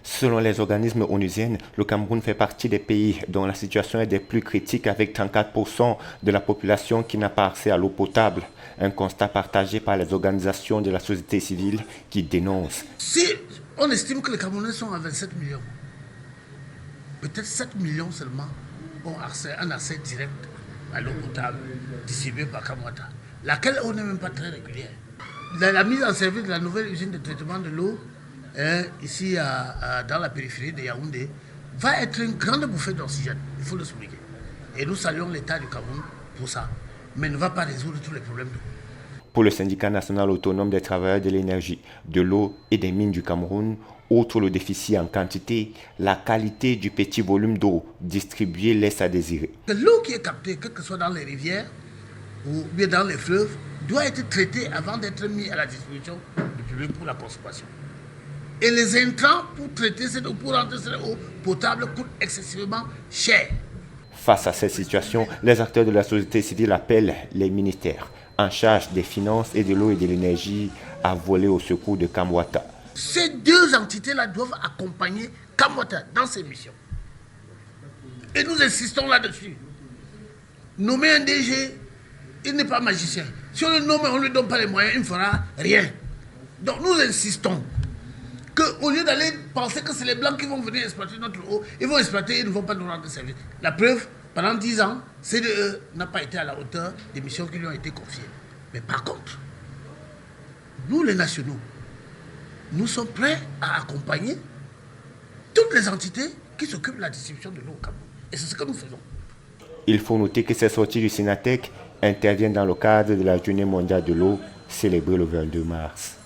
Selon les organismes onusiens, le Cameroun fait partie des pays dont la situation est des plus critiques avec 34% de la population qui n'a pas accès à l'eau potable. Un constat partagé par les organisations de la société civile qui dénoncent. Si on estime que les Camerounais sont à 27 millions, peut-être 7 millions seulement ont un accès direct à l'eau potable distribuée par Kamwata, laquelle on n'est même pas très régulière. La mise en service de la nouvelle usine de traitement de l'eau ici dans la périphérie de Yaoundé va être une grande bouffée d'oxygène, il faut le souligner. Et nous saluons l'État du Cameroun pour ça, mais ne va pas résoudre tous les problèmes d'eau. Pour le syndicat national autonome des travailleurs de l'énergie, de l'eau et des mines du Cameroun, outre le déficit en quantité, la qualité du petit volume d'eau distribuée laisse à désirer. L'eau qui est captée, quel que soit dans les rivières ou bien dans les fleuves, doit être traitée avant d'être mise à la distribution du public pour la consommation. Et les intrants pour traiter cette eau, pour rendre cette eau potable, coûtent excessivement cher. Face à cette situation, les acteurs de la société civile appellent les ministères en charge des finances et de l'eau et de l'énergie à voler au secours de Kamwata. Ces deux entités-là doivent accompagner Kamwata dans ses missions. Et nous insistons là-dessus. Nommer un DG, il n'est pas magicien. Si on le nomme et on ne lui donne pas les moyens, il ne fera rien. Donc nous insistons qu'au lieu d'aller penser que c'est les Blancs qui vont venir exploiter notre eau, ils vont exploiter, ils ne vont pas nous rendre service. La preuve, pendant 10 ans, CDE n'a pas été à la hauteur des missions qui lui ont été confiées. Mais par contre, nous les nationaux, nous sommes prêts à accompagner toutes les entités qui s'occupent de la distribution de l'eau au Cameroun. Et c'est ce que nous faisons. Il faut noter que ces sorties du Sénatec interviennent dans le cadre de la Journée mondiale de l'eau célébrée le 22 mars.